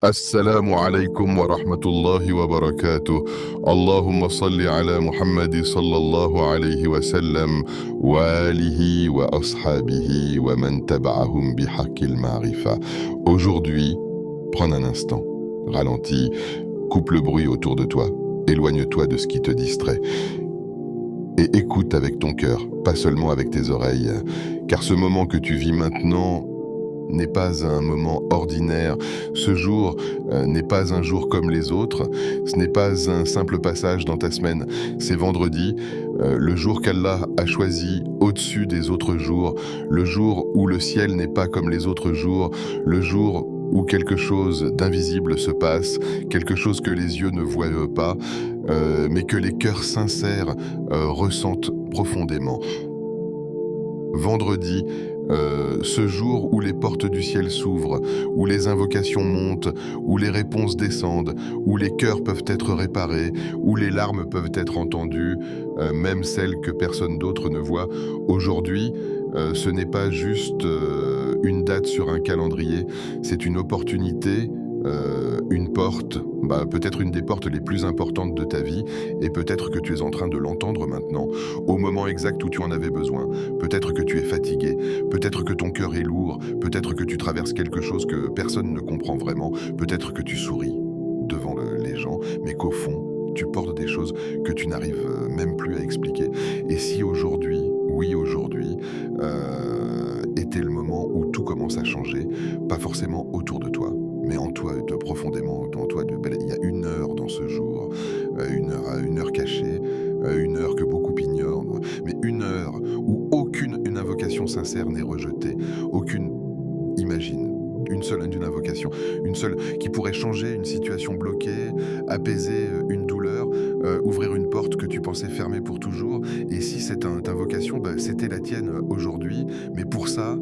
السلام عليكم ورحمة الله وبركاته. اللهم صل على محمد صلى الله عليه وسلم وآله وأصحابه ومن تبعهم بحق المعرفة. Aujourd'hui, prends un instant, ralentis, coupe le bruit autour de toi, éloigne-toi de ce qui te distrait et écoute avec ton cœur, pas seulement avec tes oreilles, car ce moment que tu vis maintenant n'est pas un moment ordinaire. Ce jour n'est pas un jour comme les autres. Ce n'est pas un simple passage dans ta semaine. C'est vendredi, le jour qu'Allah a choisi au-dessus des autres jours, le jour où le ciel n'est pas comme les autres jours, le jour où quelque chose d'invisible se passe, quelque chose que les yeux ne voient pas, mais que les cœurs sincères ressentent profondément. Vendredi, ce jour où les portes du ciel s'ouvrent, où les invocations montent, où les réponses descendent, où les cœurs peuvent être réparés, où les larmes peuvent être entendues, même celles que personne d'autre ne voit. Aujourd'hui, ce n'est pas juste une date sur un calendrier, c'est une opportunité, une porte, peut-être une des portes les plus importantes de ta vie, et peut-être que tu es en train de l'entendre maintenant, au moment exact où tu en avais besoin. Peut-être que tu es fatigué, peut-être que ton cœur est lourd, peut-être que tu traverses quelque chose que personne ne comprend vraiment, peut-être que tu souris devant les gens, mais qu'au fond, tu portes des choses que tu n'arrives même plus à expliquer. Et si aujourd'hui, oui aujourd'hui, était le moment où tout commence à changer, pas forcément autour de toi, mais en toi, de profondément en toi, il y a une heure dans ce jour, une heure cachée, une heure que beaucoup ignorent, mais une heure où une invocation sincère n'est rejetée, aucune, imagine, une invocation, une seule qui pourrait changer une situation bloquée, apaiser une douleur, ouvrir une porte que tu pensais fermée pour toujours. Et si cette invocation, c'était la tienne aujourd'hui, mais pour ça,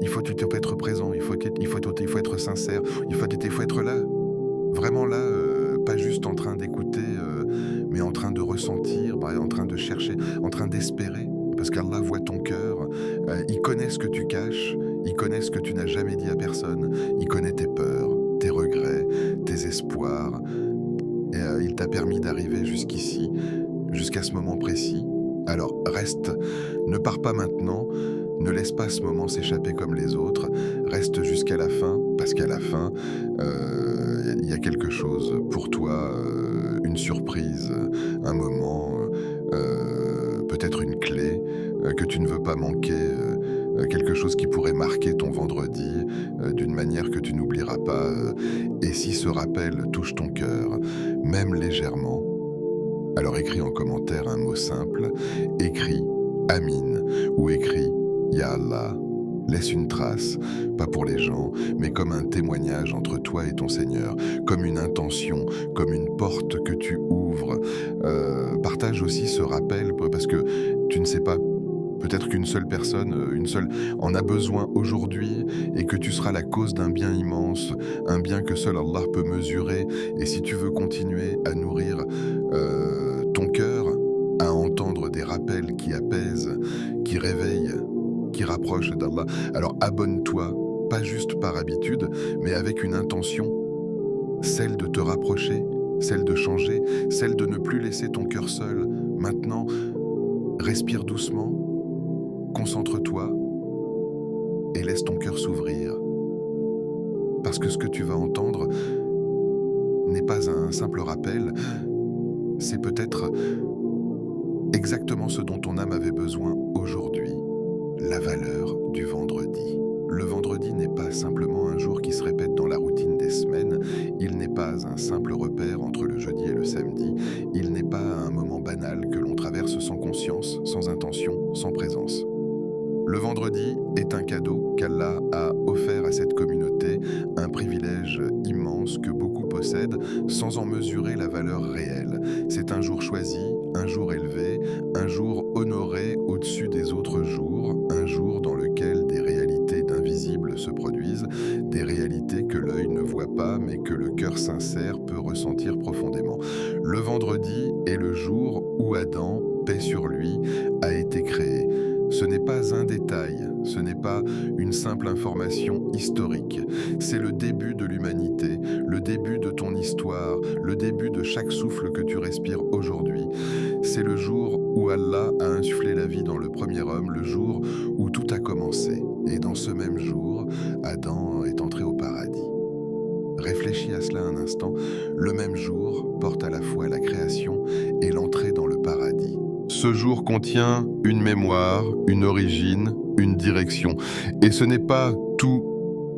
il faut être présent, il faut être sincère, il faut être là, vraiment là, pas juste en train d'écouter, mais en train de ressentir, en train de chercher, en train d'espérer. Parce qu'Allah voit ton cœur, il connaît ce que tu caches, il connaît ce que tu n'as jamais dit à personne, il connaît tes peurs, tes regrets, tes espoirs, et il t'a permis d'arriver jusqu'ici, jusqu'à ce moment précis. Alors reste, ne pars pas maintenant, ne laisse pas ce moment s'échapper comme les autres, reste jusqu'à la fin, parce qu'à la fin, il y a quelque chose pour toi, une surprise, un moment, peut-être une clé que tu ne veux pas manquer, quelque chose qui pourrait marquer ton vendredi d'une manière que tu n'oublieras pas. Et si ce rappel touche ton cœur, même légèrement, alors écris en commentaire un mot simple, écris Amin ou écris Ya Allah. Laisse une trace, pas pour les gens, mais comme un témoignage entre toi et ton Seigneur, comme une intention, comme une porte que tu ouvres. Partage aussi ce rappel, parce que tu ne sais pas, peut-être qu'une seule personne, une seule, en a besoin aujourd'hui, et que tu seras la cause d'un bien immense, un bien que seul Allah peut mesurer. Et si tu veux continuer à nourrir ton cœur, à entendre des rappels qui apaisent, qui réveillent, qui rapprochent d'Allah, alors abonne-toi, pas juste par habitude, mais avec une intention, celle de te rapprocher, celle de changer, celle de ne plus laisser ton cœur seul. Maintenant, respire doucement, concentre-toi et laisse ton cœur s'ouvrir. Parce que ce que tu vas entendre n'est pas un simple rappel, c'est peut-être exactement ce dont ton âme avait besoin aujourd'hui, la valeur du vendredi. Le vendredi n'est pas simplement un jour qui se répète dans la routine des semaines, il n'est pas un simple repère entre le jeudi et le samedi, il n'est pas un moment banal que l'on traverse sans conscience, sans intention, sans présence. Le vendredi est un cadeau qu'Allah a offert à cette communauté, un privilège immense que beaucoup possèdent sans en mesurer la valeur réelle. C'est un jour choisi, un jour élevé, un jour honoré au-dessus des autres jours, un jour dans lequel des réalités d'invisibles se produisent, des réalités que l'œil ne voit pas mais que le cœur sincère peut ressentir profondément. Le vendredi est le jour où Adam, paix sur lui, a été créé. Ce n'est pas un détail, ce n'est pas une simple information historique. C'est le début de l'humanité, le début de ton histoire, le début de chaque souffle que tu respires aujourd'hui. C'est le jour où Allah a insufflé la vie dans le premier homme, le jour où tout a commencé. Et dans ce même jour, Adam est entré au paradis. Réfléchis à cela un instant. Le même jour porte à la fois la création et l'entrée dans le paradis. Ce jour contient une mémoire, une origine, une direction. Et ce n'est pas tout,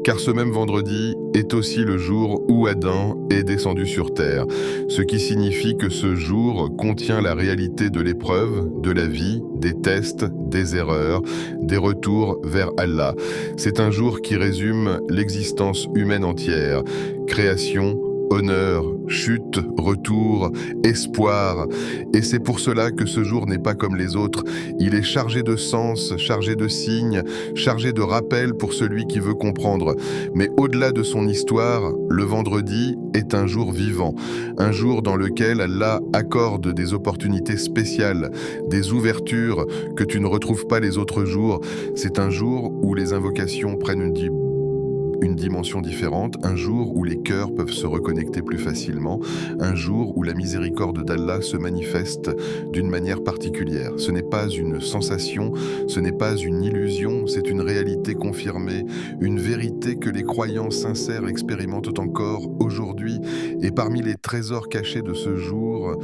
car ce même vendredi est aussi le jour où Adam est descendu sur terre. Ce qui signifie que ce jour contient la réalité de l'épreuve, de la vie, des tests, des erreurs, des retours vers Allah. C'est un jour qui résume l'existence humaine entière. Création, honneur, chute, retour, espoir. Et c'est pour cela que ce jour n'est pas comme les autres. Il est chargé de sens, chargé de signes, chargé de rappels pour celui qui veut comprendre. Mais au-delà de son histoire, le vendredi est un jour vivant, un jour dans lequel Allah accorde des opportunités spéciales, des ouvertures que tu ne retrouves pas les autres jours. C'est un jour où les invocations prennent une dimension différente, un jour où les cœurs peuvent se reconnecter plus facilement, un jour où la miséricorde d'Allah se manifeste d'une manière particulière. Ce n'est pas une sensation, ce n'est pas une illusion, c'est une réalité confirmée, une vérité que les croyants sincères expérimentent encore aujourd'hui. Et parmi les trésors cachés de ce jour,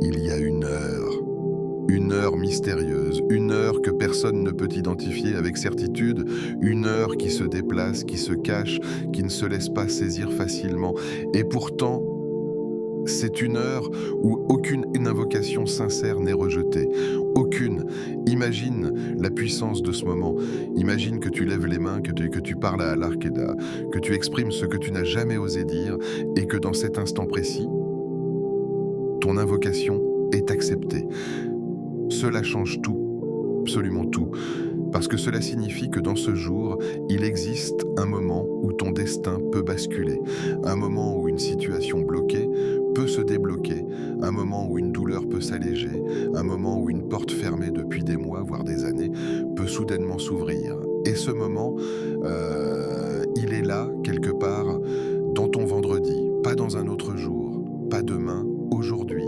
il y a une heure mystérieuse, une heure que personne ne peut identifier avec certitude, une heure qui se déplace, qui se cache, qui ne se laisse pas saisir facilement. Et pourtant, c'est une heure où aucune invocation sincère n'est rejetée. Aucune. Imagine la puissance de ce moment. Imagine que tu lèves les mains, que tu parles à Allah, que tu exprimes ce que tu n'as jamais osé dire et que dans cet instant précis, ton invocation est acceptée. Cela change tout, absolument tout, parce que cela signifie que dans ce jour, il existe un moment où ton destin peut basculer, un moment où une situation bloquée peut se débloquer, un moment où une douleur peut s'alléger, un moment où une porte fermée depuis des mois, voire des années, peut soudainement s'ouvrir. Et ce moment, il est là, quelque part, dans ton vendredi, pas dans un autre jour, pas demain, aujourd'hui.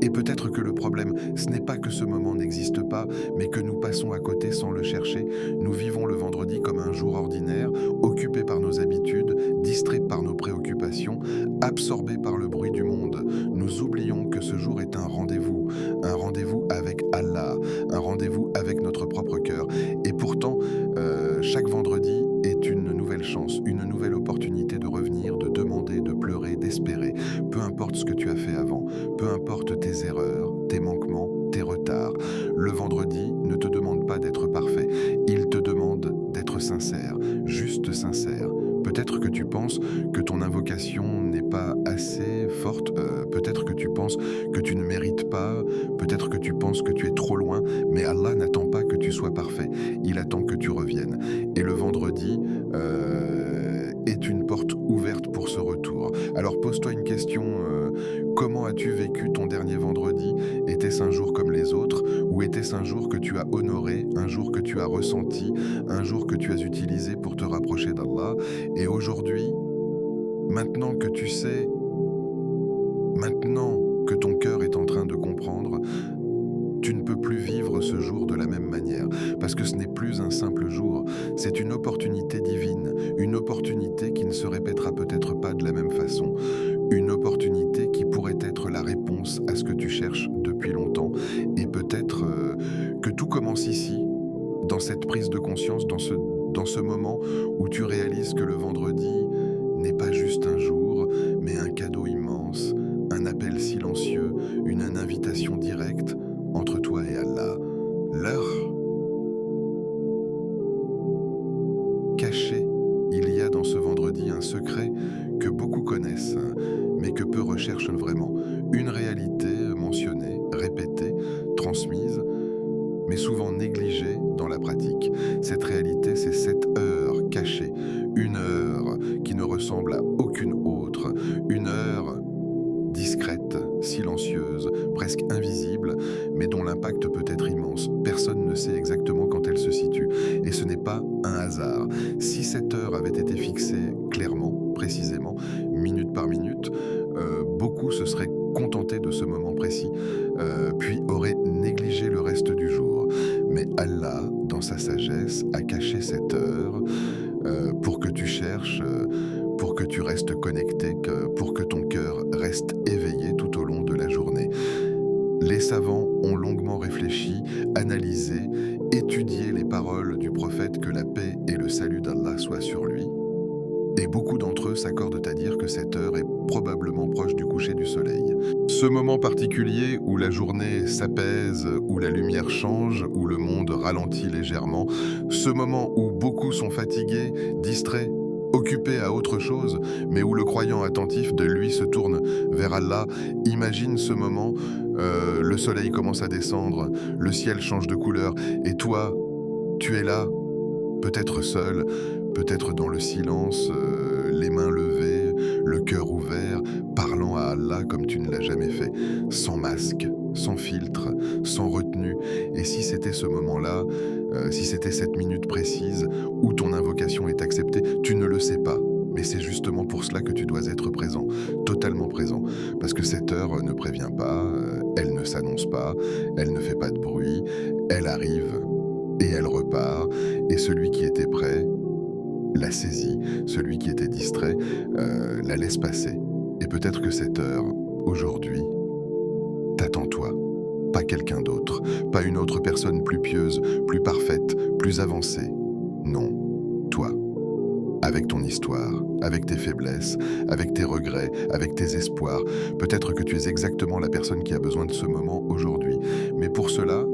Et peut-être que le problème, ce n'est pas que ce moment n'existe pas, mais que nous passons à côté sans le chercher. Nous vivons le vendredi comme un jour ordinaire, occupés par nos habitudes, distraits par nos préoccupations, absorbés par le bruit du monde. Nous oublions que ce jour est un rendez-vous avec Allah, un rendez-vous avec notre propre cœur. Et pourtant, chaque vendredi est une nouvelle chance, une nouvelle opportunité de revenir, de demander, de pleurer, d'espérer. Peu importe ce que tu as fait avant, peu importe tes erreurs, tes manquements, tes retards. Le vendredi ne te demande pas d'être parfait, il te demande d'être sincère, juste sincère. Peut-être que tu penses que ton invocation n'est pas assez forte, peut-être que tu penses que tu ne mérites pas, peut-être que tu penses que tu es trop loin, mais Allah n'attend pas que tu sois parfait, il attend que tu reviennes. Et le vendredi est une porte ouverte pour ce retour. Alors pose-toi une question, comment as-tu vécu ton dernier vendredi? Était-ce un jour comme les autres, ou était-ce un jour que tu as honoré, un jour que tu as ressenti, un jour que tu as utilisé pour te rapprocher d'Allah? Et aujourd'hui, maintenant que tu sais, maintenant que ton cœur est en train de comprendre, tu ne peux plus vivre ce jour de la même manière, parce que ce n'est plus un simple jour, c'est une opportunité divine, une opportunité qui ne se répétera peut-être pas de la même façon, une opportunité qui pourrait être la réponse à ce que tu cherches depuis longtemps, et peut-être que tout commence ici, dans cette prise de conscience, dans ce moment où tu réalises que le vendredi n'est pas juste un jour, mais un cadeau immense, un appel silencieux, une invitation directe entre toi et Allah. L'heure cachée, il y a dans ce vendredi un secret que beaucoup connaissent, mais que peu recherchent vraiment. Une réalité mentionnée, répétée, transmise, mais souvent négligée dans la pratique. Cette réalité, c'est cette heure cachée, une heure qui ne ressemble à aucune autre, une heure discrète, silencieuse, presque invisible, mais dont l'impact peut être immense. Personne ne sait exactement quand elle se situe. Et ce n'est pas un hasard. Si cette heure avait été fixée clairement, précisément, minute par minute, beaucoup se seraient contentés de ce moment précis, puis auraient négligé le reste du jour. Mais Allah, dans sa sagesse, a caché cette heure pour que tu cherches, pour que tu restes connecté, pour que ton cœur reste éveillé tout au long de la journée. Les savants ont longuement réfléchi, analysé, étudié les paroles du prophète, que la paix et le salut d'Allah soient sur lui. Et beaucoup d'entre eux s'accordent à dire que cette heure est probablement proche du coucher du soleil. Ce moment particulier où la journée s'apaise, où la lumière change, où le monde ralentit légèrement, ce moment où beaucoup sont fatigués, distraits, occupés à autre chose, mais où le croyant attentif de lui se tourne vers Allah, imagine ce moment, le soleil commence à descendre, le ciel change de couleur, et toi, tu es là, peut-être seul, peut-être dans le silence, les mains levées, le cœur ouvert, parlant à Allah comme tu ne l'as jamais fait, sans masque, sans filtre, sans retenue. Et si c'était ce moment-là, si c'était cette minute précise où ton invocation est acceptée, tu ne le sais pas. Mais c'est justement pour cela que tu dois être présent, totalement présent. Parce que cette heure ne prévient pas, elle ne s'annonce pas, elle ne fait pas de bruit, elle arrive et elle repart. Et celui qui était prêt la saisit, celui qui était distrait la laisse passer. Et peut-être que cette heure, aujourd'hui, t'attends toi, pas quelqu'un d'autre, pas une autre personne plus pieuse, plus parfaite, plus avancée. Non, toi. Avec ton histoire, avec tes faiblesses, avec tes regrets, avec tes espoirs. Peut-être que tu es exactement la personne qui a besoin de ce moment aujourd'hui. Mais pour cela,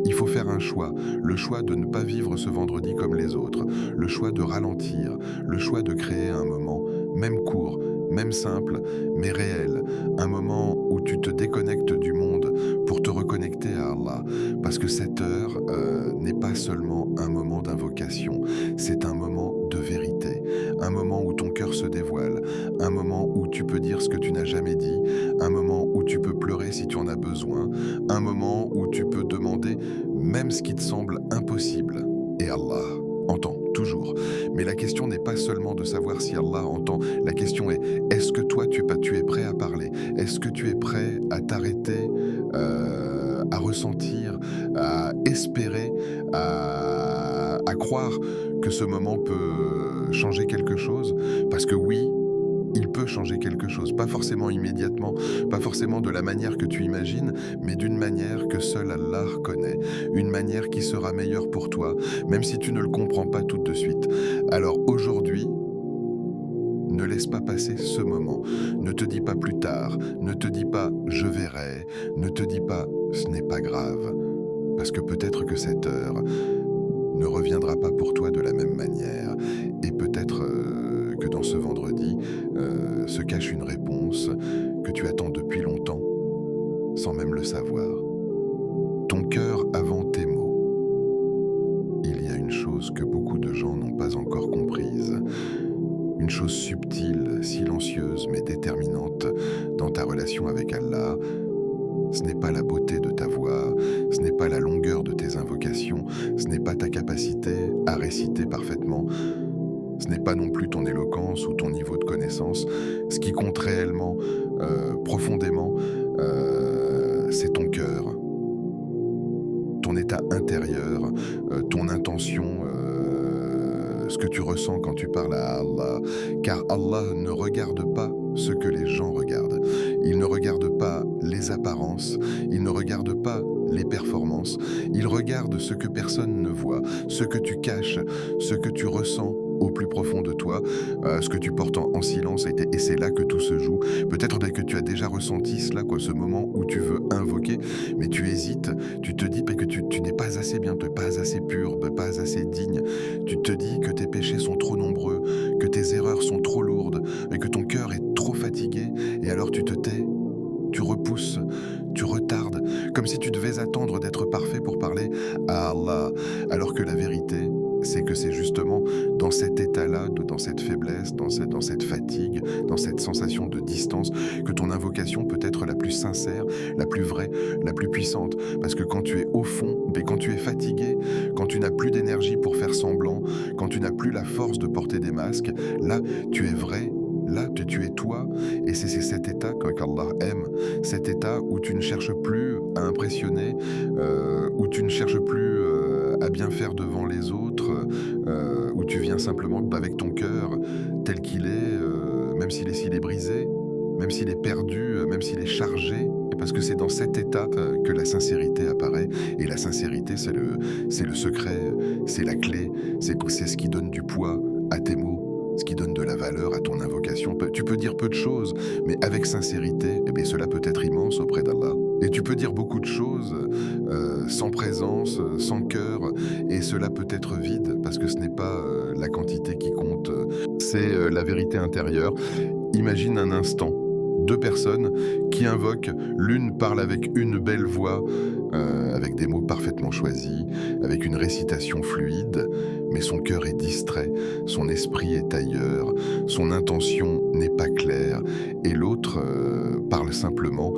il faut faire un choix, le choix de ne pas vivre ce vendredi comme les autres, le choix de ralentir, le choix de créer un moment, même court, même simple, mais réel, un moment où tu te déconnectes du monde pour te reconnecter à Allah. Parce que cette heure n'est pas seulement un moment d'invocation, c'est un moment de vérité, un moment où ton cœur se dévoile, un moment où tu peux dire ce que tu n'as jamais dit, un moment où tu peux pleurer si tu en as besoin, un moment où tu peux demander même ce qui te semble impossible. Et Allah entend toujours. Mais la question n'est pas seulement de savoir si Allah entend, la question est, est-ce que toi tu es prêt à parler? Est-ce que tu es prêt à t'arrêter, à ressentir, à espérer, à croire que ce moment peut changer quelque chose? Parce que oui, il peut changer quelque chose, pas forcément immédiatement, pas forcément de la manière que tu imagines, mais d'une manière que seul Allah connaît, une manière qui sera meilleure pour toi, même si tu ne le comprends pas tout de suite. Alors aujourd'hui, ne laisse pas passer ce moment, ne te dis pas plus tard, ne te dis pas je verrai, ne te dis pas ce n'est pas grave, parce que peut-être que cette heure ne reviendra pas pour toi de la même manière, et peut-être que dans ce vendredi se cache une réponse que tu attends depuis longtemps, sans même le savoir. Ton cœur avant tes mots. Il y a une chose que beaucoup de gens n'ont pas encore comprise, une chose subtile, silencieuse mais déterminante dans ta relation avec Allah. Ce n'est pas la beauté de ta voix, ce n'est pas la longueur de tes invocations, ce n'est pas ta capacité à réciter parfaitement, ce n'est pas non plus ton éloquence ou ton niveau de connaissance. Ce qui compte réellement, profondément, c'est ton cœur, ton état intérieur, ton intention, ce que tu ressens quand tu parles à Allah. Car Allah ne regarde pas ce que les gens regardent. Il ne regarde pas les apparences, il ne regarde pas les performances. Il regarde ce que personne ne voit, ce que tu caches, ce que tu ressens au plus profond de toi, ce que tu portes en silence, et c'est là que tout se joue. Peut-être que tu as déjà ressenti cela, ce moment où tu veux invoquer, mais tu hésites, tu te dis que tu n'es pas assez bien, pas assez pur, pas assez digne. Tu te dis que tes péchés sont trop nombreux, que tes erreurs sont trop lourdes, et que ton cœur est trop fatigué, et alors tu te tais, tu repousses, tu retardes, comme si tu devais attendre d'être parfait pour parler à Allah, alors que la vérité, c'est que c'est justement dans cet état-là, dans cette faiblesse, dans cette fatigue, dans cette sensation de distance, que ton invocation peut être la plus sincère, la plus vraie, la plus puissante. Parce que quand tu es au fond, et quand tu es fatigué, quand tu n'as plus d'énergie pour faire semblant, quand tu n'as plus la force de porter des masques, là, tu es vrai. Là, tu es toi, et c'est cet état qu'Allah aime, cet état où tu ne cherches plus à impressionner, où tu ne cherches plus à bien faire devant les autres, où tu viens simplement avec ton cœur tel qu'il est, même s'il est brisé, même s'il est perdu, même s'il est chargé. Et parce que c'est dans cet état que la sincérité apparaît. Et la sincérité, c'est le secret, c'est la clé, c'est ce qui donne du poids à tes mots, ce qui donne de la valeur à ton invocation. Tu peux dire peu de choses, mais avec sincérité, eh bien, cela peut être immense auprès d'Allah. Et tu peux dire beaucoup de choses sans présence, sans cœur, et cela peut être vide, parce que ce n'est pas la quantité qui compte, c'est la vérité intérieure. Imagine un instant, deux personnes qui invoquent, l'une parle avec une belle voix, avec des mots parfaitement choisis, avec une récitation fluide, mais son cœur est distrait, son esprit est ailleurs, son intention n'est pas claire, et l'autre parle simplement,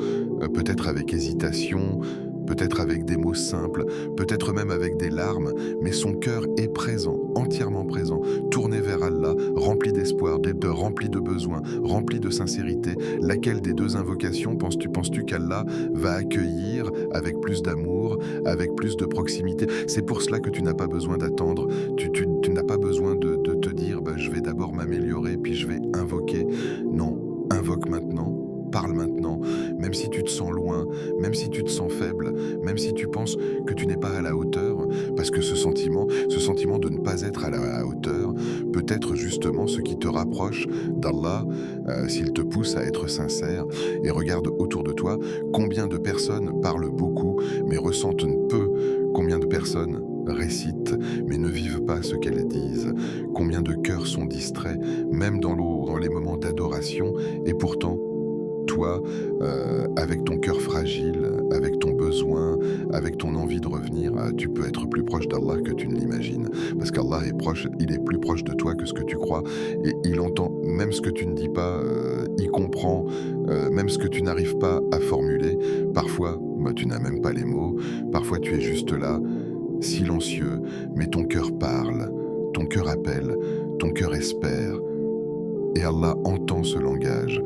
peut-être avec hésitation, peut-être avec des mots simples, peut-être même avec des larmes, mais son cœur est présent, entièrement présent, tourné vers Allah, rempli d'espoir, rempli de besoins, rempli de sincérité. Laquelle des deux invocations penses-tu qu'Allah va accueillir avec plus d'amour, avec plus de proximité? C'est pour cela que tu n'as pas besoin d'attendre, tu n'as pas besoin de te dire je vais d'abord m'améliorer, puis je vais invoquer. Non, invoque maintenant. Parle maintenant, même si tu te sens loin, même si tu te sens faible, même si tu penses que tu n'es pas à la hauteur, parce que ce sentiment de ne pas être à la hauteur, peut être justement ce qui te rapproche d'Allah, s'il te pousse à être sincère. Et regarde autour de toi, combien de personnes parlent beaucoup, mais ressentent peu, combien de personnes récitent, mais ne vivent pas ce qu'elles disent. Combien de cœurs sont distraits, même dans les moments d'adoration, et pourtant, toi, avec ton cœur fragile, avec ton besoin, avec ton envie de revenir, tu peux être plus proche d'Allah que tu ne l'imagines. Parce qu'Allah est proche, il est plus proche de toi que ce que tu crois. Et il entend même ce que tu ne dis pas, il comprend même ce que tu n'arrives pas à formuler. Parfois, tu n'as même pas les mots. Parfois, tu es juste là, silencieux, mais ton cœur parle, ton cœur appelle, ton cœur espère. Et Allah entend ce langage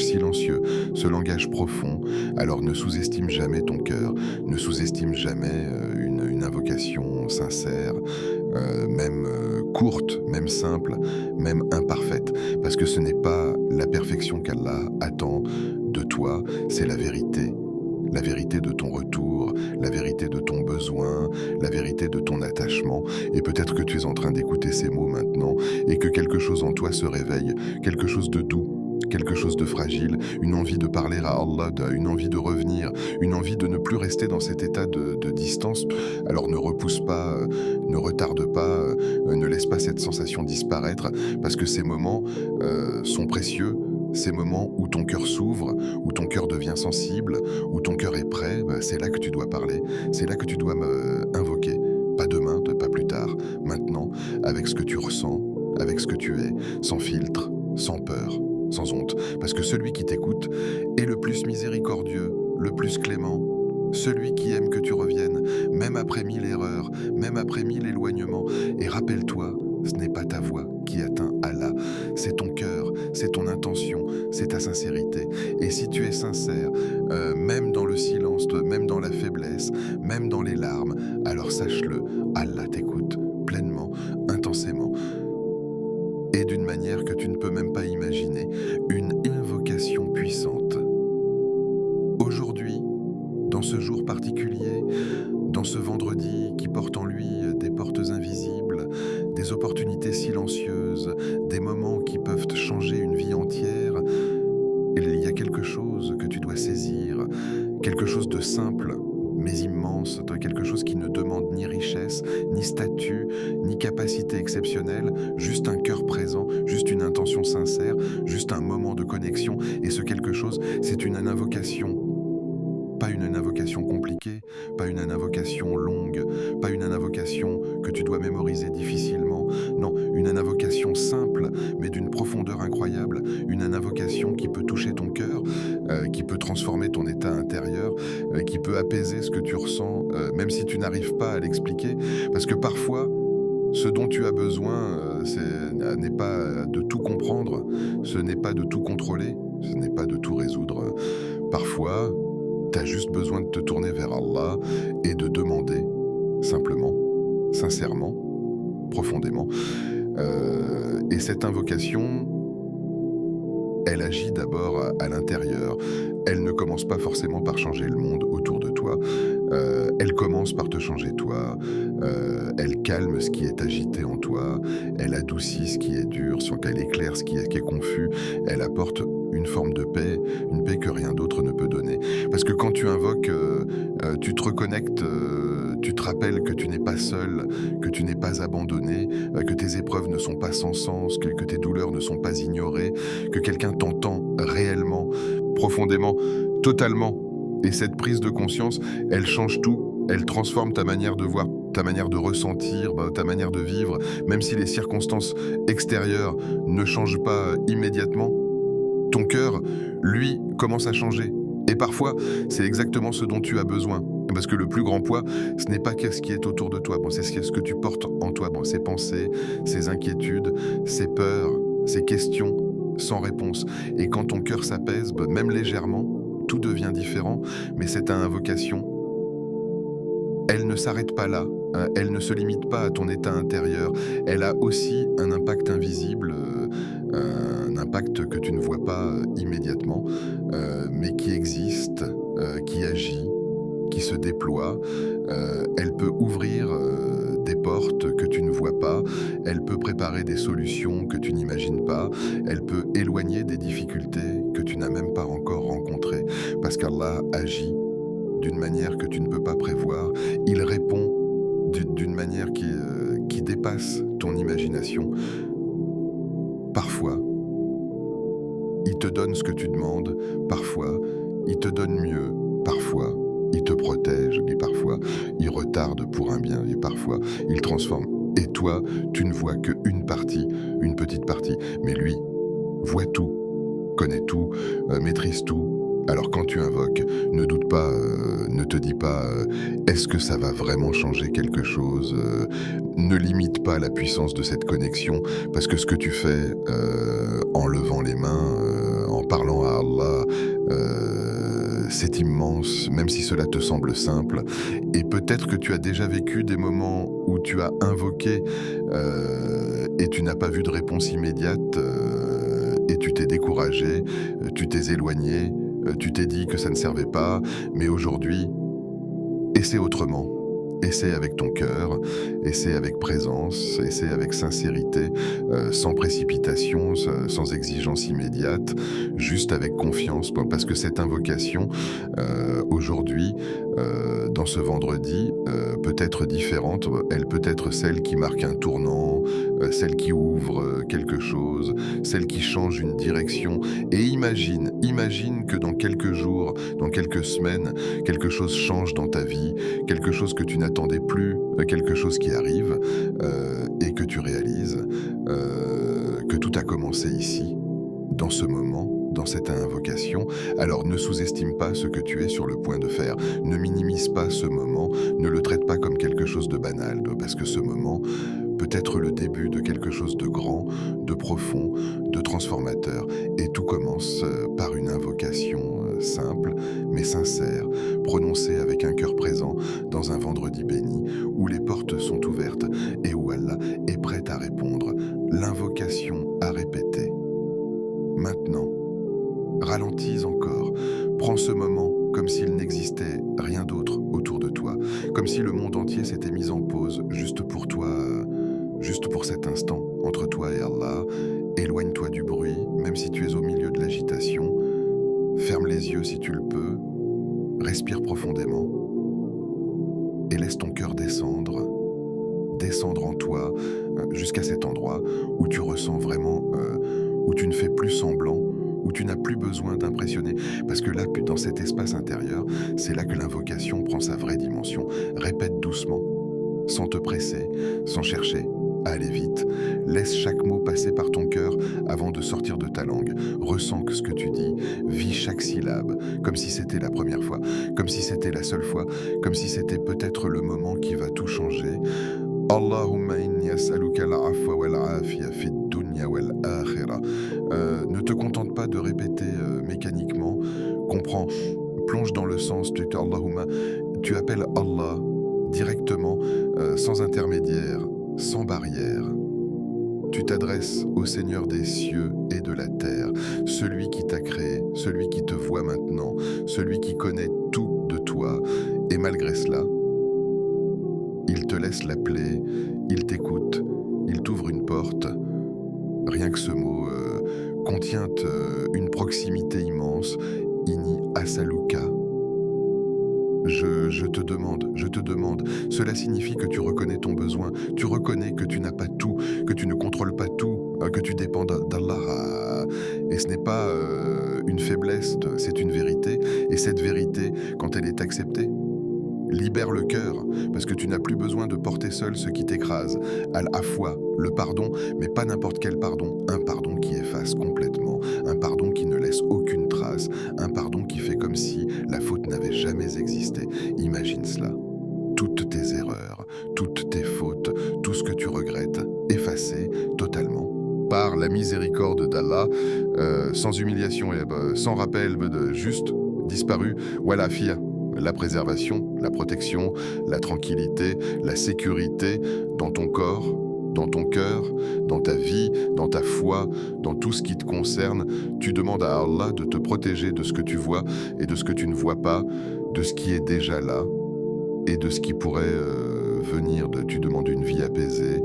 silencieux, ce langage profond. Alors ne sous-estime jamais ton cœur, ne sous-estime jamais une invocation sincère, même courte, même simple, même imparfaite. Parce que ce n'est pas la perfection qu'Allah attend de toi, c'est la vérité. La vérité de ton retour, la vérité de ton besoin, la vérité de ton attachement. Et peut-être que tu es en train d'écouter ces mots maintenant et que quelque chose en toi se réveille, quelque chose de doux, quelque chose de fragile, une envie de parler à Allah, une envie de revenir, une envie de ne plus rester dans cet état de distance. Alors ne repousse pas, ne retarde pas, ne laisse pas cette sensation disparaître, parce que ces moments sont précieux. Ces moments où ton cœur s'ouvre, où ton cœur devient sensible, où ton cœur est prêt, c'est là que tu dois parler, c'est là que tu dois invoquer. Pas demain, pas plus tard, maintenant, avec ce que tu ressens, avec ce que tu es, sans filtre, sans peur, sans honte. Parce que celui qui t'écoute est le plus miséricordieux, le plus clément, celui qui aime que tu reviennes, même après 1000 erreurs, même après 1000 éloignements. Et rappelle-toi, ce n'est pas ta voix qui atteint Allah, c'est ton cœur, c'est ton intention, c'est ta sincérité. Et si tu es sincère, même dans le silence, même dans la faiblesse, même dans les larmes, alors sache-le, Allah t'écoute pleinement, intensément, et d'une manière que tu ne peux même pas imaginer, une invocation puissante. Aujourd'hui, dans ce jour particulier, dans ce vendredi qui porte en lui des portes invisibles, des opportunités silencieuses, des moments qui peuvent changer une vie entière, il y a quelque chose que tu dois saisir, quelque chose de simple, mais immense, quelque chose qui ne demande ni richesse, ni statut, ni capacité exceptionnelle, juste un cœur présent, juste une intention sincère, juste un moment de connexion. Et ce quelque chose, c'est une invocation Pas une invocation compliquée, pas une invocation longue, pas une invocation que tu dois mémoriser difficilement. Non, une invocation simple, mais d'une profondeur incroyable. Une invocation qui peut toucher ton cœur, qui peut transformer ton état intérieur, qui peut apaiser ce que tu ressens, même si tu n'arrives pas à l'expliquer. Parce que parfois, ce dont tu as besoin, n'est pas de tout comprendre, ce n'est pas de tout contrôler, ce n'est pas de tout résoudre. Parfois, tu as juste besoin de te tourner vers Allah et de demander, simplement, sincèrement, profondément. Et cette invocation, elle agit d'abord à l'intérieur. Elle ne commence pas forcément par changer le monde autour de toi. Elle commence par te changer toi. Elle calme ce qui est agité en toi. Elle adoucit ce qui est dur, elle éclaire ce qui est confus. Elle apporte une forme de paix, une paix que rien d'autre ne peut donner. Parce que quand tu invoques, tu te reconnectes, tu te rappelles que tu n'es pas seul, que tu n'es pas abandonné, que tes épreuves ne sont pas sans sens, que tes douleurs ne sont pas ignorées, que quelqu'un t'entend réellement, profondément, totalement. Et cette prise de conscience, elle change tout, elle transforme ta manière de voir, ta manière de ressentir, ta manière de vivre, même si les circonstances extérieures ne changent pas immédiatement. Ton cœur, lui, commence à changer. Et parfois, c'est exactement ce dont tu as besoin. Parce que le plus grand poids, ce n'est pas ce qui est autour de toi. C'est ce que tu portes en toi. Ces pensées, ces inquiétudes, ces peurs, ces questions sans réponse. Et quand ton cœur s'apaise, même légèrement, tout devient différent. Mais cette invocation, elle ne s'arrête pas là. Elle ne se limite pas à ton état intérieur. Elle a aussi un impact invisible, un impact que tu ne vois pas immédiatement, mais qui existe, qui agit, qui se déploie. Elle peut ouvrir des portes que tu ne vois pas. Elle peut préparer des solutions que tu n'imagines pas. Elle peut éloigner des difficultés que tu n'as même pas encore rencontrées. Parce qu'Allah agit d'une manière que tu ne peux pas prévoir. Il répond d'une manière qui dépasse ton imagination. Parfois, il te donne ce que tu demandes. Parfois, il te donne mieux. Parfois, il te protège. Et parfois, il retarde pour un bien. Et parfois, il transforme. Et toi, tu ne vois qu'une partie, une petite partie. Mais lui voit tout, connaît tout, maîtrise tout. Alors quand tu invoques, ne doute pas, ne te dis pas est-ce que ça va vraiment changer quelque chose, ne limite pas la puissance de cette connexion, parce que ce que tu fais en levant les mains, en parlant à Allah, c'est immense, même si cela te semble simple. Et peut-être que tu as déjà vécu des moments où tu as invoqué et tu n'as pas vu de réponse immédiate, et tu t'es découragé, tu t'es éloigné, tu t'es dit que ça ne servait pas, mais aujourd'hui, essaie autrement. Essaie avec ton cœur, essaie avec présence, essaie avec sincérité, sans précipitation, sans exigence immédiate, juste avec confiance, parce que cette invocation, aujourd'hui, dans ce vendredi, peut être différente. Elle peut être celle qui marque un tournant, celle qui ouvre quelque chose, celle qui change une direction. Et imagine que dans quelques jours, dans quelques semaines, quelque chose change dans ta vie, quelque chose que tu n'attendais plus, quelque chose qui arrive, et que tu réalises que tout a commencé ici, dans ce moment, dans cette invocation. Alors ne sous-estime pas ce que tu es sur le point de faire, ne minimise pas ce moment, ne le traite pas comme quelque chose de banal, parce que ce moment peut être le début de quelque chose de grand, de profond, de transformateur, et tout commence par une invocation simple mais sincère, prononcée avec un cœur présent dans un vendredi béni où les portes sont ouvertes et où Allah est prêt à répondre. L'invocation à répéter. Maintenant, ralentis encore, prends ce moment comme s'il n'existait rien d'autre autour de toi, comme si le monde entier s'était mis en pause juste pour toi, juste pour cet instant entre toi et Allah. Éloigne-toi du bruit, même si tu es au milieu de l'agitation. Ferme les yeux si tu le peux, respire profondément et laisse ton cœur descendre en toi jusqu'à cet endroit où tu ressens vraiment, où tu ne fais plus semblant, où tu Tu n'as plus besoin d'impressionner, parce que là, dans cet espace intérieur, c'est là que l'invocation prend sa vraie dimension. Répète doucement, sans te presser, sans chercher à aller vite. Laisse chaque mot passer par ton cœur avant de sortir de ta langue. Ressens que ce que tu dis, vis chaque syllabe, comme si c'était la première fois, comme si c'était la seule fois, comme si c'était peut-être le moment qui va tout changer. Allahumma inni as'aluka al-afwa wal-afiya fi dunya wal-akhirah. Ne te contente pas de répéter mécaniquement. Comprends, plonge dans le sens du Allahumma. Tu appelles Allah directement, sans intermédiaire, sans barrière. Tu t'adresses au Seigneur des cieux et de la terre, celui qui t'a créé, celui qui te voit maintenant, celui qui connaît tout de toi. Et malgré cela, il te laisse l'appeler, il t'écoute, il t'ouvre une porte. Rien que ce mot contient une proximité immense. Inni asaluka. Je te demande. Cela signifie que tu reconnais ton besoin, tu reconnais que tu n'as pas tout, que tu ne contrôles pas tout, que tu dépends d'Allah. Et ce n'est pas une faiblesse, c'est une vérité. Et cette vérité, quand elle est acceptée, libère le cœur, parce que tu n'as plus besoin de porter seul ce qui t'écrase. Al-afwa, le pardon, mais pas n'importe quel pardon. Un pardon qui efface complètement, un pardon qui ne laisse aucune trace, un pardon qui fait comme si la faute n'avait jamais existé. Imagine cela. Toutes tes erreurs, toutes tes fautes, tout ce que tu regrettes, effacé totalement par la miséricorde d'Allah, sans humiliation, sans rappel, juste disparu. Voilà, fia. La préservation, la protection, la tranquillité, la sécurité dans ton corps, dans ton cœur, dans ta vie, dans ta foi, dans tout ce qui te concerne. Tu demandes à Allah de te protéger de ce que tu vois et de ce que tu ne vois pas, de ce qui est déjà là et de ce qui pourrait venir. Tu demandes une vie apaisée,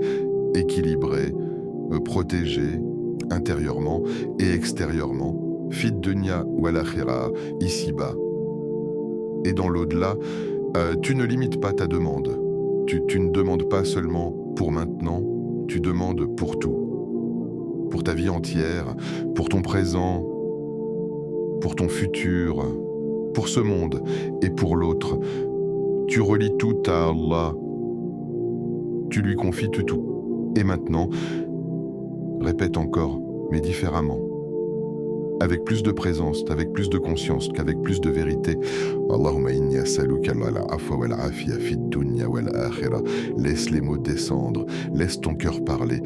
équilibrée, protégée intérieurement et extérieurement. Fid dunya wal akhirah, ici-bas. Et dans l'au-delà, tu ne limites pas ta demande. Tu ne demandes pas seulement pour maintenant, tu demandes pour tout. Pour ta vie entière, pour ton présent, pour ton futur, pour ce monde et pour l'autre. Tu relis tout à Allah. Tu lui confies tout. Et maintenant, répète encore, mais différemment. Avec plus de présence, avec plus de conscience, qu'avec plus de vérité. Allahumma inni as'aluka al-afwa wal-afiya fi dunya wal-akhirah. Laisse les mots descendre, laisse ton cœur parler.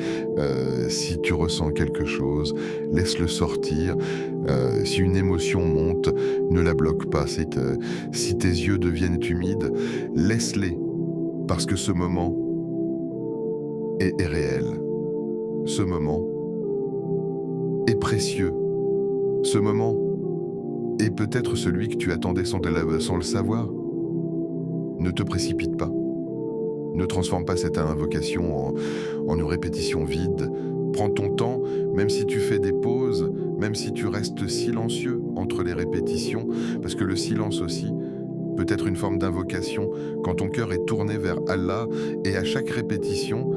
Si tu ressens quelque chose, laisse-le sortir. Si une émotion monte, ne la bloque pas. Si tes yeux deviennent humides, laisse-les. Parce que ce moment est réel. Ce moment est précieux. Ce moment est peut-être celui que tu attendais sans le savoir. Ne te précipite pas. Ne transforme pas cette invocation en une répétition vide. Prends ton temps, même si tu fais des pauses, même si tu restes silencieux entre les répétitions, parce que le silence aussi peut être une forme d'invocation quand ton cœur est tourné vers Allah. Et à chaque répétition,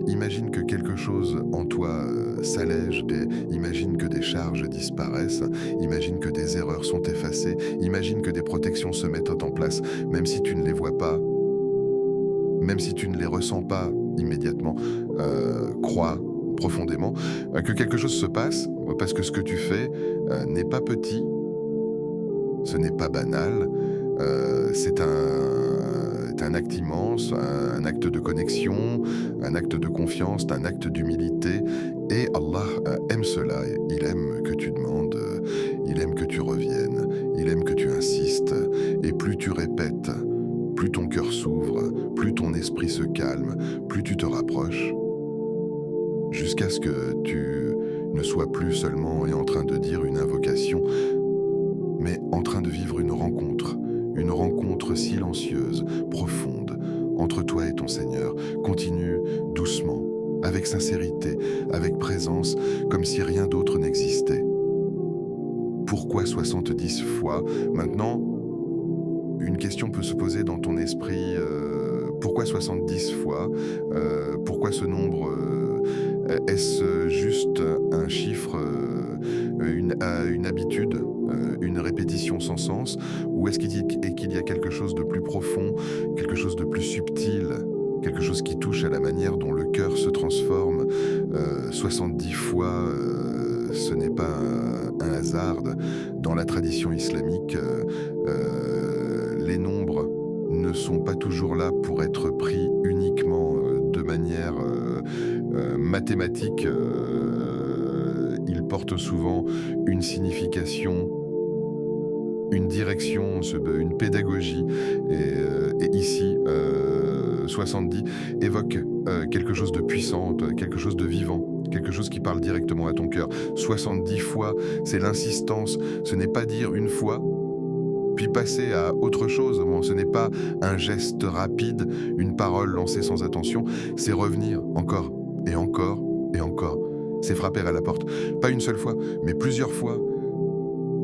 Imagine que quelque chose en toi s'allège, imagine que des charges disparaissent, imagine que des erreurs sont effacées, imagine que des protections se mettent en place, même si tu ne les vois pas, même si tu ne les ressens pas immédiatement. Crois profondément que quelque chose se passe, parce que ce que tu fais n'est pas petit, ce n'est pas banal, c'est un acte immense, un acte de connexion, un acte de confiance, un acte d'humilité. Et Allah aime cela. Il aime que tu demandes, il aime que tu reviennes, il aime que tu insistes. Et plus tu répètes, plus ton cœur s'ouvre, plus ton esprit se calme, plus tu te rapproches, jusqu'à ce que tu ne sois plus seulement en train de dire une invocation, mais en train de vivre une rencontre silencieuse, profonde, entre toi et ton Seigneur. Continue doucement, avec sincérité, avec présence, comme si rien d'autre n'existait. Pourquoi 70 fois? Maintenant, une question peut se poser dans ton esprit. Pourquoi 70 fois? Pourquoi ce nombre? Est-ce juste un à une habitude, une répétition sans sens, ou est-ce qu'il y a quelque chose de plus profond, quelque chose de plus subtil, quelque chose qui touche à la manière dont le cœur se transforme 70 fois, ce n'est pas un hasard. Dans la tradition islamique, les nombres ne sont pas toujours là pour être pris uniquement de manière mathématique. Ils portent souvent une signification, une direction, une pédagogie. Et ici, 70 évoque quelque chose de puissant, quelque chose de vivant, quelque chose qui parle directement à ton cœur. 70 fois, c'est l'insistance. Ce n'est pas dire une fois, puis passer à autre chose. Bon, ce n'est pas un geste rapide, une parole lancée sans attention. C'est revenir encore et encore et encore. C'est frapper à la porte. Pas une seule fois, mais plusieurs fois.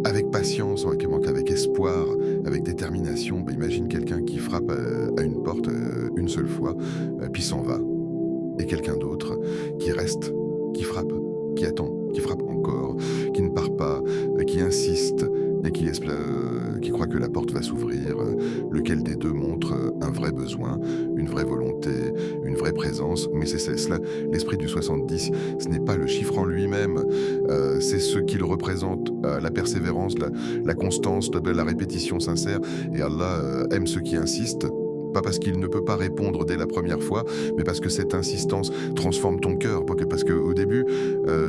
Avec patience, avec espoir, avec détermination. Imagine quelqu'un qui frappe à une porte une seule fois, puis s'en va. Et quelqu'un d'autre qui reste, qui frappe, qui attend, qui frappe encore, qui ne part pas, qui insiste et qui croit que la porte va s'ouvrir. Lequel des deux montre un vrai besoin, une vraie volonté, une vraie présence. Mais c'est cela, l'esprit du 70, ce n'est pas le chiffre en lui-même, c'est ce qu'il représente, la persévérance, la constance, la répétition sincère. Et Allah aime ceux qui insistent. Pas parce qu'il ne peut pas répondre dès la première fois, mais parce que cette insistance transforme ton cœur. Parce qu'au début,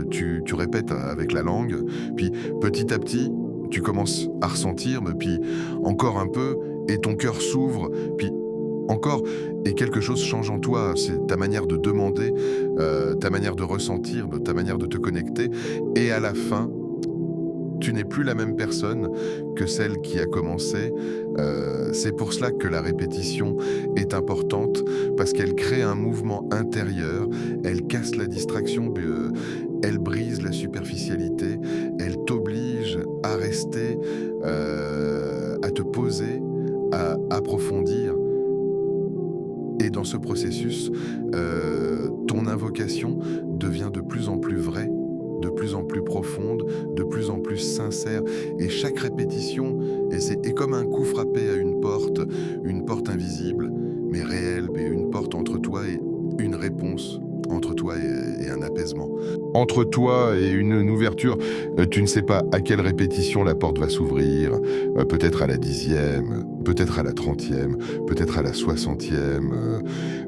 tu répètes avec la langue, puis petit à petit, tu commences à ressentir, mais puis encore un peu, et ton cœur s'ouvre, puis encore, et quelque chose change en toi. C'est ta manière de demander, ta manière de ressentir, ta manière de te connecter, et à la fin, tu n'es plus la même personne que celle qui a commencé. C'est pour cela que la répétition est importante, parce qu'elle crée un mouvement intérieur, elle casse la distraction, elle brise la superficialité, elle t'oblige à rester, à te poser, à approfondir. Et dans ce processus, ton invocation devient de plus en plus vraie, de plus en plus profonde, de plus en plus sincère. Et chaque répétition est comme un coup frappé à une porte invisible, mais réelle, mais une porte entre toi et une réponse, entre toi et un apaisement. Entre toi et une ouverture, tu ne sais pas à quelle répétition la porte va s'ouvrir, peut-être à la 10e, peut-être à la 30e, peut-être à la 60e,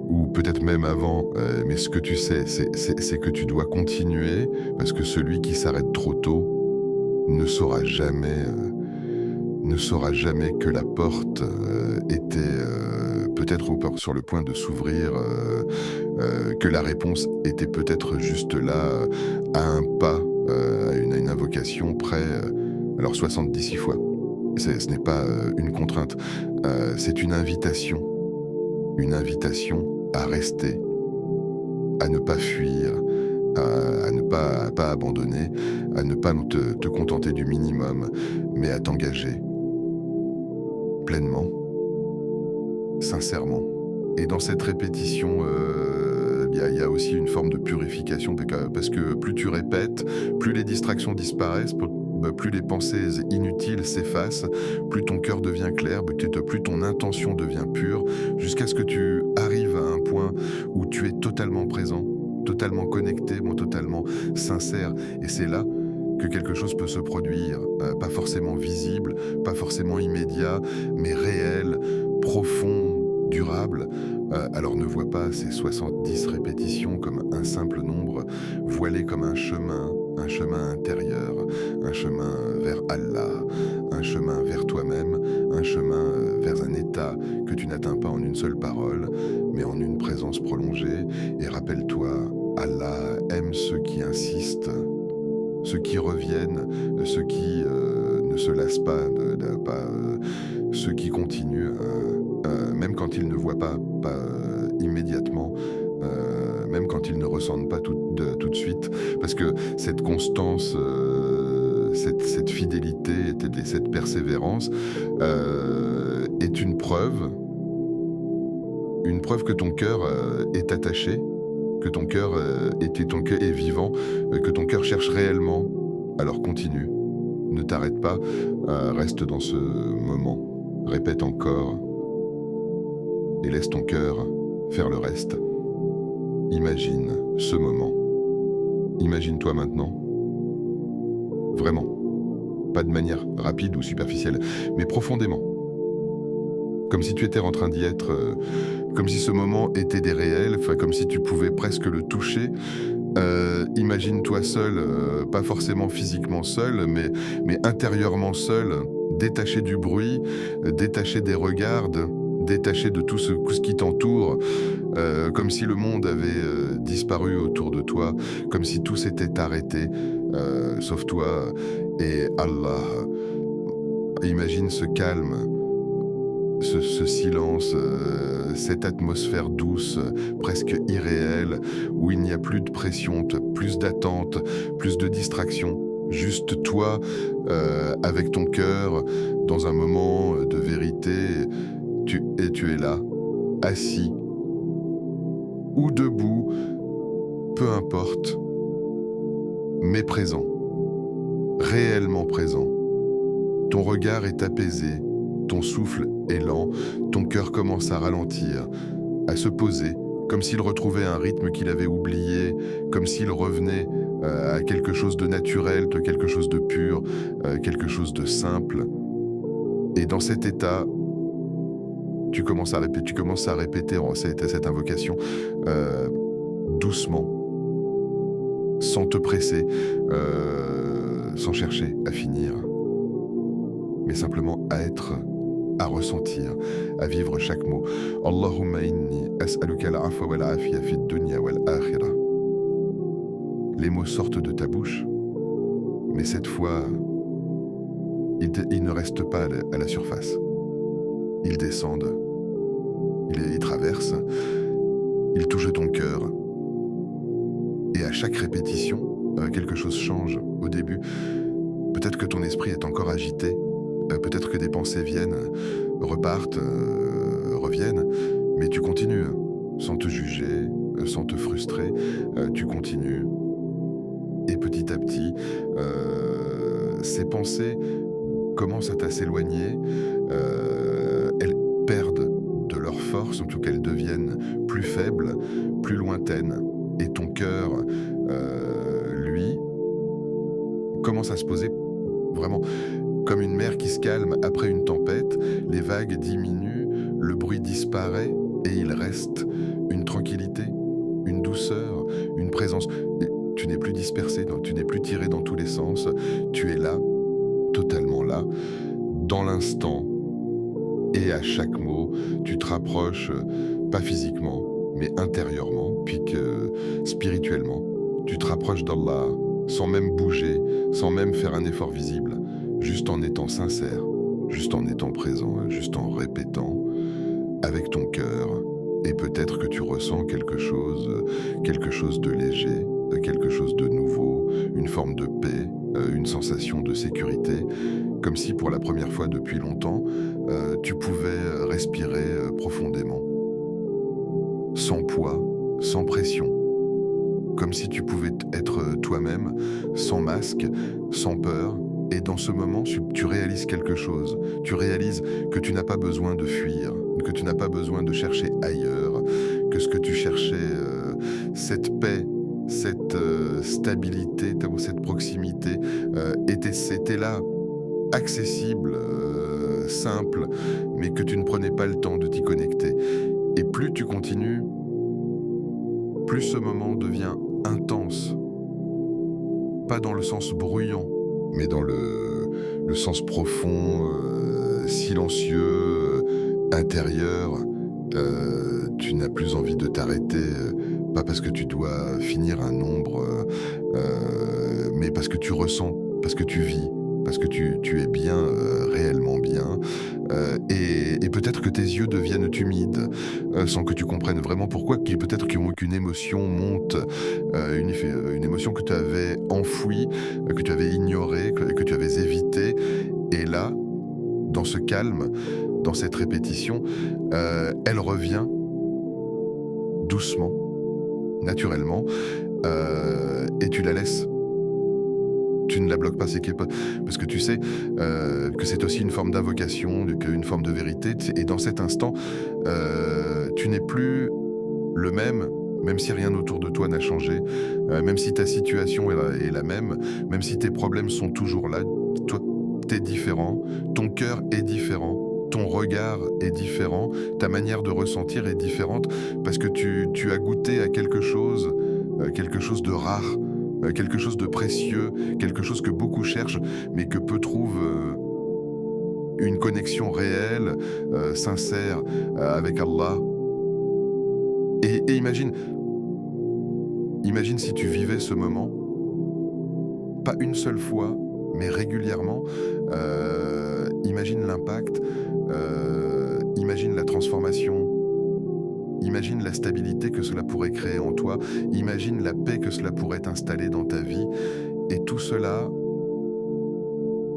ou peut-être même avant, mais ce que tu sais, c'est que tu dois continuer, parce que celui qui s'arrête trop tôt ne saura jamais que la porte était peut-être sur le point de s'ouvrir, que la réponse était peut-être juste là, à un pas, à une invocation près, alors 76 fois. Ce n'est pas une contrainte, c'est une invitation à rester, à ne pas fuir, à ne pas abandonner, à ne pas te contenter du minimum, mais à t'engager pleinement, sincèrement. Et dans cette répétition, il y a aussi une forme de purification, parce que plus tu répètes, plus les distractions disparaissent, plus les pensées inutiles s'effacent, plus ton cœur devient clair, plus ton intention devient pure, jusqu'à ce que tu arrives à un point où tu es totalement présent, totalement connecté, totalement sincère. Et c'est là que quelque chose peut se produire, pas forcément visible, pas forcément immédiat, mais réel, profond, durable. Alors ne vois pas ces 70 répétitions comme un simple nombre, voilé comme un chemin intérieur, un chemin vers Allah, un chemin vers toi-même, un chemin vers un état que tu n'atteins pas en une seule parole, mais en une présence prolongée. Et rappelle-toi, Allah aime ceux qui insistent, ceux qui reviennent, ceux qui ne se lassent pas, ceux qui continuent, même quand ils ne voient pas immédiatement, même quand ils ne ressentent pas tout de suite, parce que cette constance, cette fidélité, cette persévérance est une preuve que ton cœur est attaché, que ton cœur est vivant, que ton cœur cherche réellement. Alors continue, Ne t'arrête pas, reste dans ce moment. Répète encore et laisse ton cœur faire le reste. Imagine ce moment. Imagine-toi maintenant. Vraiment. Pas de manière rapide ou superficielle, mais profondément. Comme si tu étais en train d'y être, comme si ce moment était des réels, enfin comme si tu pouvais presque le toucher. Imagine-toi seul, pas forcément physiquement seul, mais intérieurement seul, détaché du bruit, détaché des regards, détaché de tout ce qui t'entoure, comme si le monde avait disparu autour de toi, comme si tout s'était arrêté, sauf toi et Allah. Imagine ce calme, ce silence, cette atmosphère douce, presque irréelle, où il n'y a plus de pression, plus d'attente, plus de distraction. Juste toi, avec ton cœur, dans un moment de vérité, tu es là, assis ou debout, peu importe, mais présent, réellement présent. Ton regard est apaisé, ton souffle est lent, ton cœur commence à ralentir, à se poser, comme s'il retrouvait un rythme qu'il avait oublié, comme s'il revenait à quelque chose de naturel, de quelque chose de pur, quelque chose de simple. Et dans cet état, tu commences à répéter cette invocation doucement, sans te presser, sans chercher à finir, mais simplement à être, à ressentir, à vivre chaque mot. Allahumma inni as'aluka al-afwa wal-afiya fi ad-dunya wal-akhirah. Les mots sortent de ta bouche, mais cette fois, ils ne restent pas à la surface. Ils descendent, ils traversent, ils touchent ton cœur. Et à chaque répétition, quelque chose change. Au début, peut-être que ton esprit est encore agité, peut-être que des pensées viennent, repartent, reviennent, mais tu continues, sans te juger, sans te frustrer, tu continues. Et petit à petit, ces pensées commencent à s'éloigner, elles perdent de leur force, en tout cas elles deviennent plus faibles, plus lointaines. Et ton cœur, lui, commence à se poser vraiment comme une mer qui se calme après une tempête. Les vagues diminuent, le bruit disparaît et il reste une tranquillité, une douceur, une présence. Et tu n'es plus dispersé, tu n'es plus tiré dans tous les sens. Tu es là, totalement là, dans l'instant. Et à chaque mot, tu te rapproches, pas physiquement, mais intérieurement, puis que spirituellement, tu te rapproches d'Allah, sans même bouger, sans même faire un effort visible, juste en étant sincère, juste en étant présent, juste en répétant avec ton cœur. Et peut-être que tu ressens quelque chose de léger, quelque chose de nouveau, une forme de paix, une sensation de sécurité, comme si pour la première fois depuis longtemps, tu pouvais respirer profondément, sans poids, sans pression, comme si tu pouvais être toi-même, sans masque, sans peur. Et dans ce moment, tu réalises quelque chose. Tu réalises que tu n'as pas besoin de fuir, que tu n'as pas besoin de chercher ailleurs, que ce que tu cherchais, cette paix, cette stabilité, cette proximité, c'était là, accessible, simple, mais que tu ne prenais pas le temps de t'y connecter. Et plus tu continues, plus ce moment devient intense. Pas dans le sens bruyant, mais dans le sens profond, silencieux, intérieur. Tu n'as plus envie de t'arrêter, pas parce que tu dois finir un nombre, mais parce que tu ressens, parce que tu vis, parce que tu es bien, réellement bien. Et peut-être que tes yeux deviennent humides, sans que tu comprennes vraiment pourquoi, peut-être qu'une émotion monte, une émotion que tu avais enfouie, que tu avais ignorée, que tu avais évitée. Et là, dans ce calme, dans cette répétition, elle revient doucement, naturellement, et tu la laisses. Tu ne la bloques pas, parce que tu sais que c'est aussi une forme d'invocation, une forme de vérité. Et dans cet instant, tu n'es plus le même si rien autour de toi n'a changé, même si ta situation est la même si tes problèmes sont toujours là, toi, t'es différent, ton cœur est différent, ton regard est différent, ta manière de ressentir est différente, parce que tu as goûté à quelque chose de rare, quelque chose de précieux, quelque chose que beaucoup cherchent, mais que peu trouvent une connexion réelle, sincère avec Allah. Et imagine si tu vivais ce moment, pas une seule fois, mais régulièrement. Imagine l'impact, imagine la transformation, imagine la stabilité que cela pourrait créer en toi, imagine la paix que cela pourrait installer dans ta vie. Et tout cela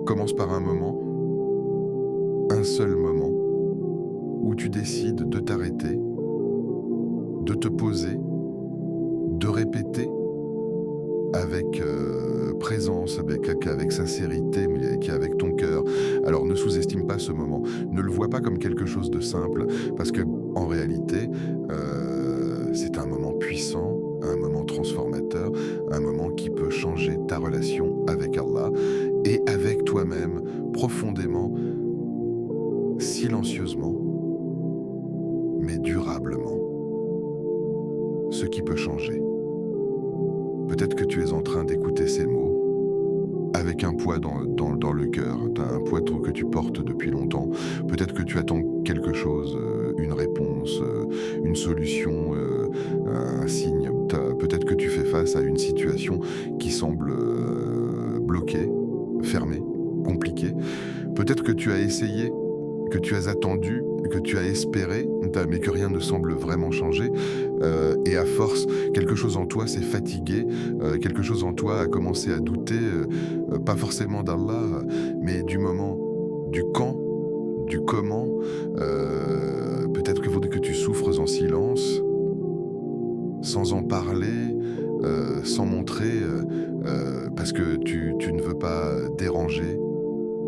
commence par un moment, un seul moment, où tu décides de t'arrêter, de te poser, de répéter avec présence, avec sincérité, mais avec ton cœur. Alors ne sous-estime pas ce moment, ne le vois pas comme quelque chose de simple, parce que en réalité, c'est un moment puissant, un moment transformateur, un moment qui peut changer ta relation avec Allah et avec toi-même, profondément, silencieusement, mais durablement. Ce qui peut changer. Peut-être que tu es en train d'écouter ces mots avec un poids dans le cœur, un poids que tu portes depuis longtemps. Peut-être que tu attends quelque chose, une réponse, une solution, un signe. Peut-être que tu fais face à une situation qui semble bloquée, fermée, compliquée. Peut-être que tu as essayé, que tu as attendu, que tu as espéré, mais que rien ne semble vraiment changer. Et à force, quelque chose en toi s'est fatigué, quelque chose en toi a commencé à douter, pas forcément d'Allah, mais du moment, du quand, du comment. Peut-être qu'il faudrait que tu souffres en silence, sans en parler, sans montrer, parce que tu ne veux pas déranger,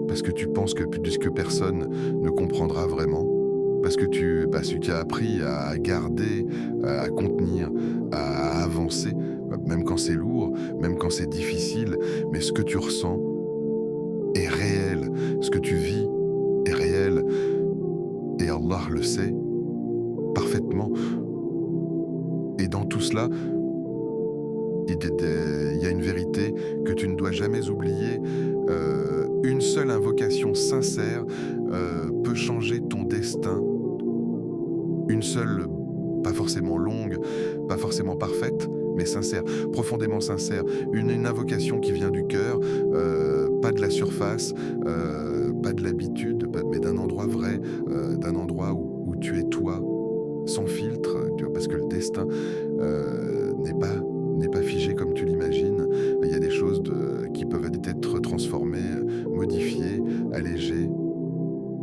parce que tu penses que personne ne comprendra vraiment, parce que tu as appris à garder, à contenir, à avancer, même quand c'est lourd, même quand c'est difficile, mais ce que tu ressens est réel, ce que tu vis est réel, et Allah le sait parfaitement. Et dans tout cela, il y a une vérité que tu ne dois jamais oublier. Une seule invocation sincère peut changer ton destin. Une seule, pas forcément longue, pas forcément parfaite, mais sincère, profondément sincère. Une invocation qui vient du cœur, pas de la surface, pas de l'habitude, mais d'un endroit vrai, d'un endroit où tu es toi, sans filtre, parce que le destin n'est pas figé comme tu l'imagines. Il y a des choses qui peuvent être transformées, modifiées, allégées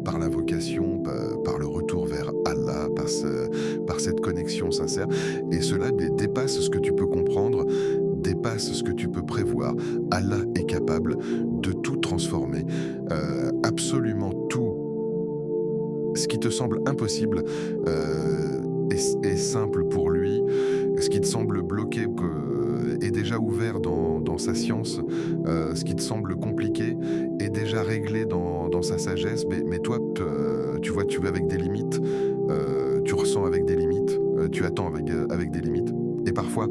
par l'invocation, par le retour vers Allah, par cette connexion sincère. Et cela dépasse ce que tu peux comprendre, dépasse ce que tu peux prévoir. Allah est capable de tout transformer, absolument tout. Ce qui te semble impossible est simple pour lui. Ce qui te semble bloqué est déjà ouvert dans sa science. Ce qui te semble compliqué est déjà réglé dans sa sagesse. Mais toi, tu vois avec des limites, tu ressens avec des limites, tu attends avec des limites. Et parfois,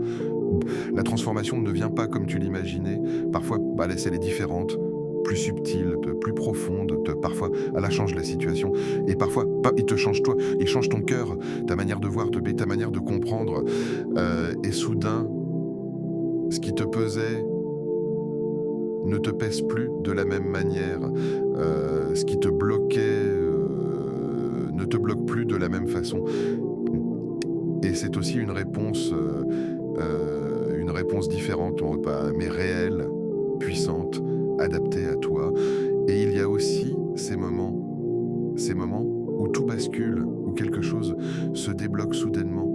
la transformation ne vient pas comme tu l'imaginais. Parfois, elle est différente, plus subtile, plus profonde. Parfois, elle change la situation. Et parfois, il te change toi, il change ton cœur, ta manière de voir, ta manière de comprendre. Et soudain, ce qui te pesait ne te pèse plus de la même manière. Ce qui te bloquait ne te bloque plus de la même façon. Et c'est aussi une réponse différente, mais réelle, puissante, adaptée à toi. Et il y a aussi ces moments où tout bascule, où quelque chose se débloque soudainement,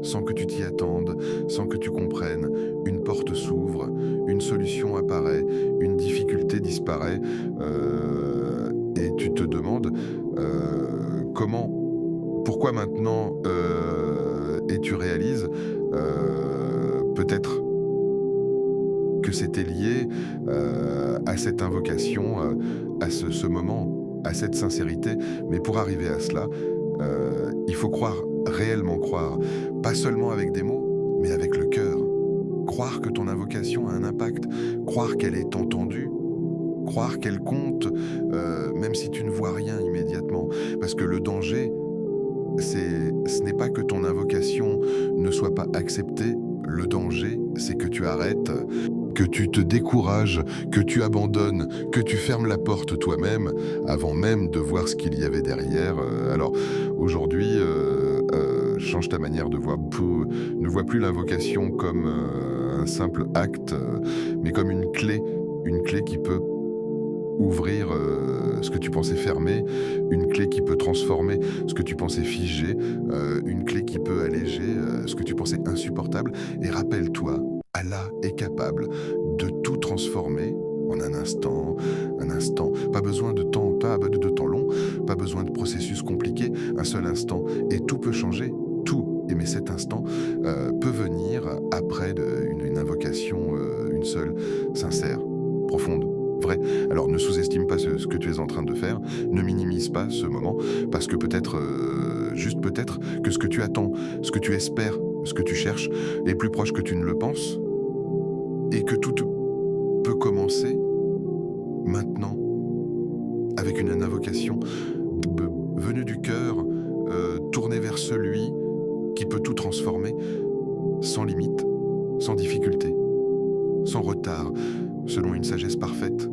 sans que tu t'y attendes, sans que tu comprennes. Une porte s'ouvre, une solution solution apparaît, une difficulté disparaît, et tu te demandes pourquoi maintenant, et tu réalises peut-être que c'était lié à cette invocation, à ce moment, à cette sincérité. Mais pour arriver à cela, il faut croire, réellement croire, pas seulement avec des mots, mais avec le cœur. Croire que ton invocation a un impact, croire qu'elle est entendue, croire qu'elle compte, même si tu ne vois rien immédiatement. Parce que le danger, ce n'est pas que ton invocation ne soit pas acceptée, le danger, c'est que tu arrêtes, que tu te décourages, que tu abandonnes, que tu fermes la porte toi-même, avant même de voir ce qu'il y avait derrière. Alors, aujourd'hui, change ta manière de voir. Ne vois plus l'invocation comme un simple acte, mais comme une clé qui peut ouvrir ce que tu pensais fermé, une clé qui peut transformer ce que tu pensais figé, une clé qui peut alléger ce que tu pensais insupportable. Et rappelle-toi, Allah est capable de tout transformer en un instant. Pas besoin de temps, pas de temps long, pas besoin de processus compliqué, un seul instant. Et tout peut changer, tout. Mais cet instant peut venir après une invocation, une seule, sincère, profonde. Vrai. Alors ne sous-estime pas ce que tu es en train de faire, ne minimise pas ce moment, parce que peut-être, juste peut-être, que ce que tu attends, ce que tu espères, ce que tu cherches, est plus proche que tu ne le penses, et que tout peut commencer maintenant, avec une invocation venue du cœur, tournée vers celui qui peut tout transformer, sans limite, sans difficulté, sans retard, selon une sagesse parfaite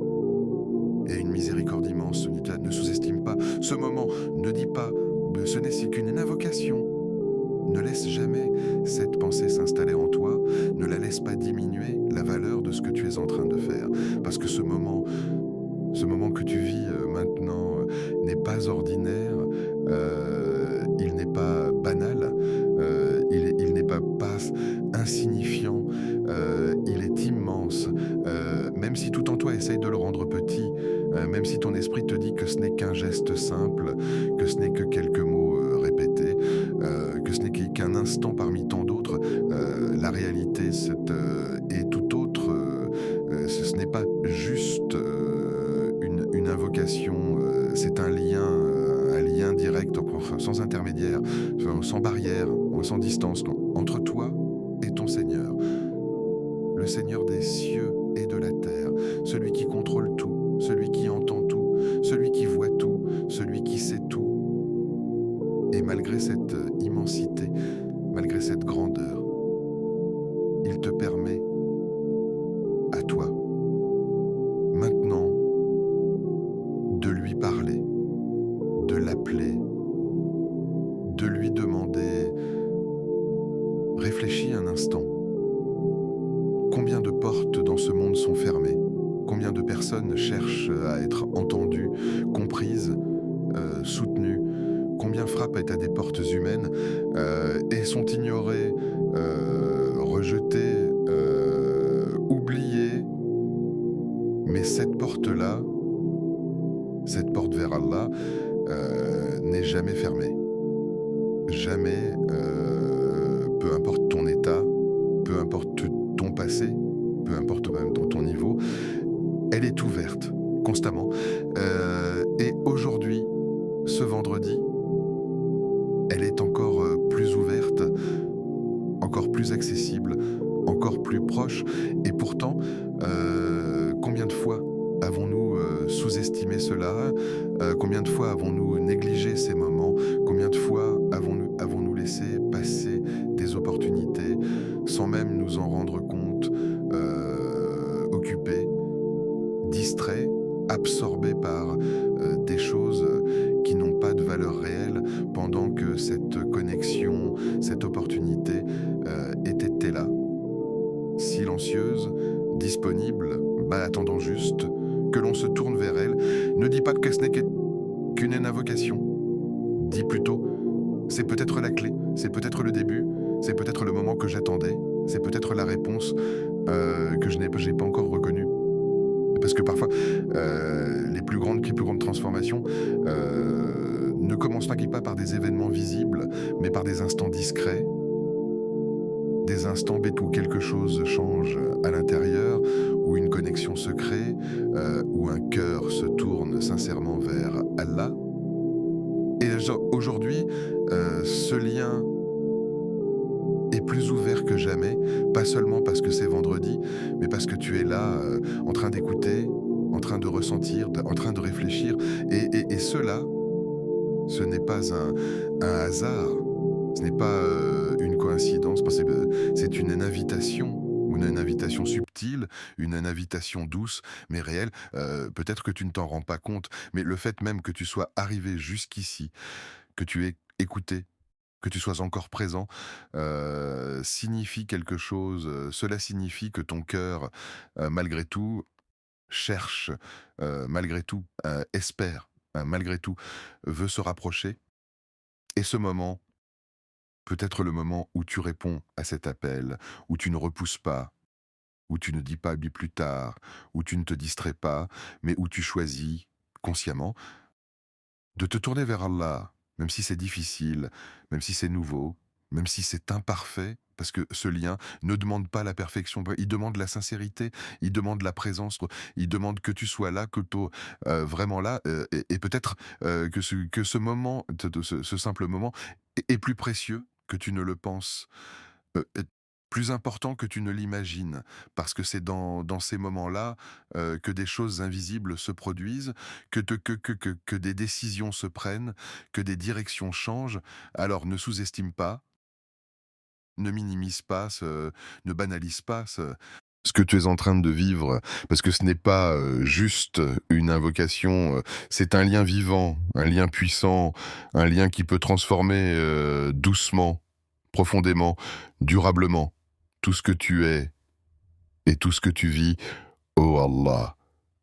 et une miséricorde immense. Ne sous-estime pas ce moment, ne dis pas « ce n'est qu'une invocation ». Ne laisse jamais cette pensée s'installer en toi, ne la laisse pas diminuer la valeur de ce que tu es en train de faire. Parce que ce moment que tu vis maintenant n'est pas ordinaire, il n'est pas banal, il n'est pas insignifiant, il est immense. Même si tout en toi essaye de le rendre petit, même si ton esprit te dit que ce n'est qu'un geste simple, que ce n'est que quelques mots répétés, que ce n'est qu'un instant parmi tant d'autres, la réalité est tout autre. Ce n'est pas juste une invocation, c'est un lien direct, sans intermédiaire, sans barrière, sans distance, entre toi et ton Seigneur. Le Seigneur des cieux et de la terre, celui qui contrôle tout, celui qui entend tout, celui qui voit tout, celui qui sait tout. Et malgré cette immensité, malgré cette grandeur, il te permet, à toi, maintenant, de lui parler, de l'appeler, de lui demander. Réfléchis un instant. Combien de portes dans ce monde sont fermées? Combien de personnes cherchent à être entendues, comprises, soutenues? Combien frappent à des portes humaines et sont ignorées, rejetées, oubliées? Mais cette porte-là, cette porte vers Allah, n'est jamais fermée. Jamais, peu importe ton état, peu importe ton passé, peu importe même ton niveau, elle est ouverte constamment. Et aujourd'hui, ce vendredi, elle est encore plus ouverte, encore plus accessible, encore plus proche. Et pourtant, combien de fois avons-nous sous-estimé cela? Combien de fois avons-nous négligé ces moments? Combien de fois avons-nous laissé passer des opportunités sans même nous en rendre compte, occupés, distraits, absorbés par des choses qui n'ont pas de valeur réelle, pendant que cette connexion, cette opportunité était là, silencieuse, disponible, attendant juste que l'on se tourne vers elle. Ne dis pas que ce n'est qu'une invocation. Dis plutôt, c'est peut-être la clé, c'est peut-être le début, c'est peut-être le moment que j'attendais, c'est peut-être la réponse que je n'ai pas encore reconnue. Parce que parfois, les plus grandes transformations, ne commencent pas par des événements visibles, mais par des instants discrets, des instants bêtes où quelque chose change à l'intérieur, où une connexion se crée, où un cœur se tourne sincèrement vers Allah. Et genre, aujourd'hui, ce lien est plus ouvert que jamais, pas seulement parce que c'est vendredi, mais parce que tu es là, en train d'écouter, en train de ressentir, en train de réfléchir. Et cela, ce n'est pas un hasard, ce n'est pas une coïncidence, parce que c'est une invitation subtile, une invitation douce, mais réelle. Peut-être que tu ne t'en rends pas compte, mais le fait même que tu sois arrivé jusqu'ici, que tu aies écouté, que tu sois encore présent, signifie quelque chose. Cela signifie que ton cœur, malgré tout, cherche, malgré tout, espère, malgré tout, veut se rapprocher. Et ce moment peut être le moment où tu réponds à cet appel, où tu ne repousses pas, où tu ne dis pas plus tard, où tu ne te distrais pas, mais où tu choisis consciemment de te tourner vers Allah, même si c'est difficile, même si c'est nouveau, même si c'est imparfait, parce que ce lien ne demande pas la perfection, il demande la sincérité, il demande la présence, il demande que tu sois là, que tu vraiment là, et peut-être que ce moment, ce simple moment, est plus précieux que tu ne le penses, est plus important que tu ne l'imagines, parce que c'est dans ces moments-là, que des choses invisibles se produisent, que des décisions se prennent, que des directions changent. Alors ne sous-estime pas, ne minimise pas, ne banalise pas ce que tu es en train de vivre, parce que ce n'est pas, juste une invocation, c'est un lien vivant, un lien puissant, un lien qui peut transformer, doucement, profondément, durablement, tout ce que tu es et tout ce que tu vis. Oh Allah,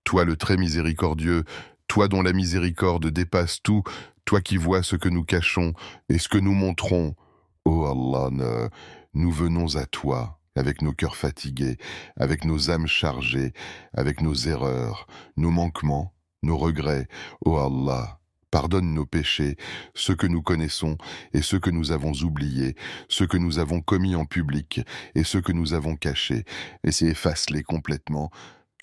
toi le très miséricordieux, toi dont la miséricorde dépasse tout, toi qui vois ce que nous cachons et ce que nous montrons. Oh Allah, nous venons à toi avec nos cœurs fatigués, avec nos âmes chargées, avec nos erreurs, nos manquements, nos regrets. Oh Allah, pardonne nos péchés, ceux que nous connaissons et ceux que nous avons oubliés, ceux que nous avons commis en public et ceux que nous avons cachés, et efface-les complètement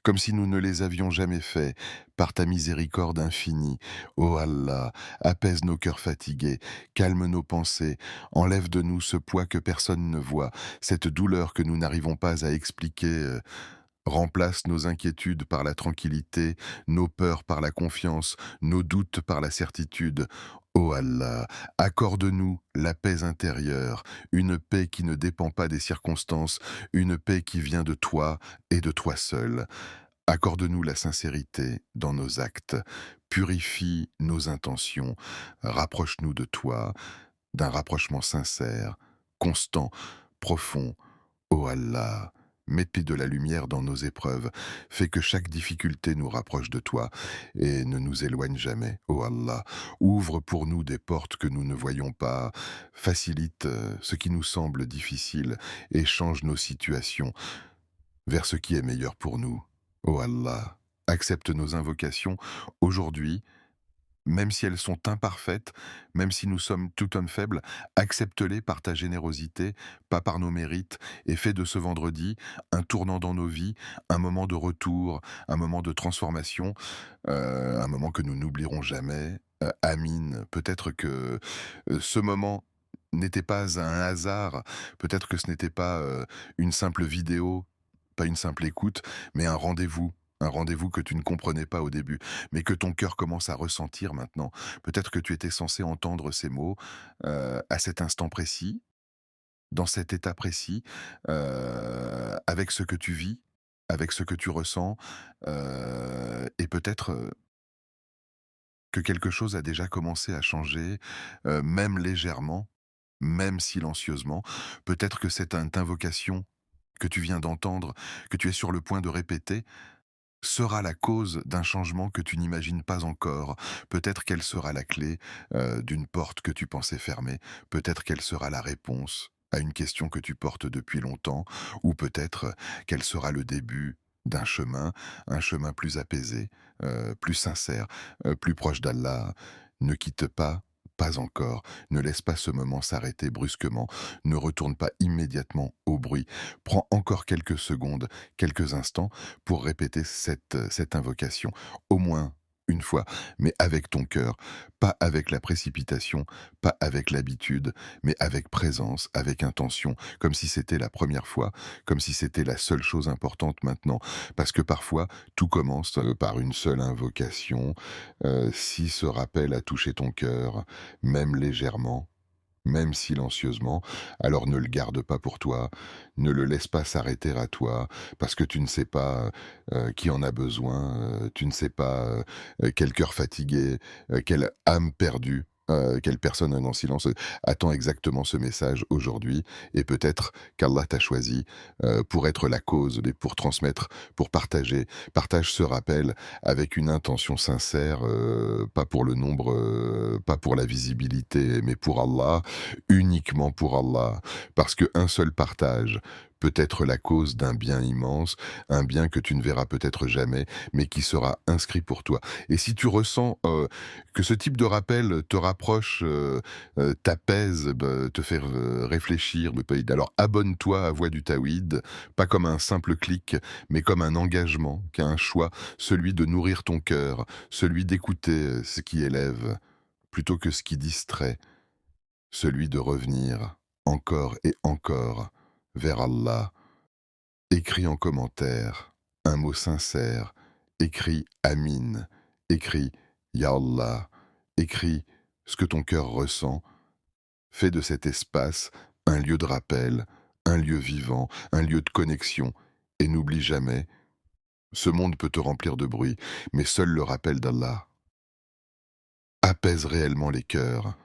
comme si nous ne les avions jamais faits, par ta miséricorde infinie. Ô Allah, apaise nos cœurs fatigués, calme nos pensées, enlève de nous ce poids que personne ne voit, cette douleur que nous n'arrivons pas à expliquer. Remplace nos inquiétudes par la tranquillité, nos peurs par la confiance, nos doutes par la certitude. Ô Allah, accorde-nous la paix intérieure, une paix qui ne dépend pas des circonstances, une paix qui vient de toi et de toi seul. Accorde-nous la sincérité dans nos actes, purifie nos intentions, rapproche-nous de toi, d'un rapprochement sincère, constant, profond. Ô Allah, mets de la lumière dans nos épreuves, fais que chaque difficulté nous rapproche de toi et ne nous éloigne jamais. Ô Allah, ouvre pour nous des portes que nous ne voyons pas, facilite ce qui nous semble difficile et change nos situations vers ce qui est meilleur pour nous. Ô Allah, accepte nos invocations aujourd'hui, même si elles sont imparfaites, même si nous sommes tout hommes faibles, accepte-les par ta générosité, pas par nos mérites, et fais de ce vendredi un tournant dans nos vies, un moment de retour, un moment de transformation, un moment que nous n'oublierons jamais. Amin. Peut-être que ce moment n'était pas un hasard, peut-être que ce n'était pas une simple vidéo, pas une simple écoute, mais un rendez-vous. Un rendez-vous que tu ne comprenais pas au début, mais que ton cœur commence à ressentir maintenant. Peut-être que tu étais censé entendre ces mots à cet instant précis, dans cet état précis, avec ce que tu vis, avec ce que tu ressens, et peut-être que quelque chose a déjà commencé à changer, même légèrement, même silencieusement. Peut-être que cette invocation que tu viens d'entendre, que tu es sur le point de répéter, sera la cause d'un changement que tu n'imagines pas encore. Peut-être qu'elle sera la clé d'une porte que tu pensais fermée. Peut-être qu'elle sera la réponse à une question que tu portes depuis longtemps. Ou peut-être qu'elle sera le début d'un chemin, un chemin plus apaisé, plus sincère, plus proche d'Allah. Ne quitte pas, pas encore. Ne laisse pas ce moment s'arrêter brusquement. Ne retourne pas immédiatement au bruit. Prends encore quelques secondes, quelques instants pour répéter cette invocation. Au moins une fois, mais avec ton cœur, pas avec la précipitation, pas avec l'habitude, mais avec présence, avec intention, comme si c'était la première fois, comme si c'était la seule chose importante maintenant. Parce que parfois, tout commence par une seule invocation. Si ce rappel a touché ton cœur, même légèrement, même silencieusement, alors ne le garde pas pour toi, ne le laisse pas s'arrêter à toi, parce que tu ne sais pas qui en a besoin, tu ne sais pas quel cœur fatigué, quelle âme perdue. Quelle personne en silence attend exactement ce message aujourd'hui, et peut-être qu'Allah t'a choisi pour être la cause, pour transmettre, pour partager. Partage ce rappel avec une intention sincère, pas pour le nombre, pas pour la visibilité, mais pour Allah, uniquement pour Allah. Parce qu'un seul partage peut être la cause d'un bien immense, un bien que tu ne verras peut-être jamais, mais qui sera inscrit pour toi. Et si tu ressens que ce type de rappel te rapproche, t'apaise, te fait réfléchir, alors abonne-toi à Voix du Taoïd, pas comme un simple clic, mais comme un engagement, qu'un choix, celui de nourrir ton cœur, celui d'écouter ce qui élève, plutôt que ce qui distrait, celui de revenir encore et encore vers Allah. Écris en commentaire un mot sincère, écris Amin, écris Ya Allah, écris ce que ton cœur ressent. Fais de cet espace un lieu de rappel, un lieu vivant, un lieu de connexion, et n'oublie jamais, ce monde peut te remplir de bruit, mais seul le rappel d'Allah apaise réellement les cœurs.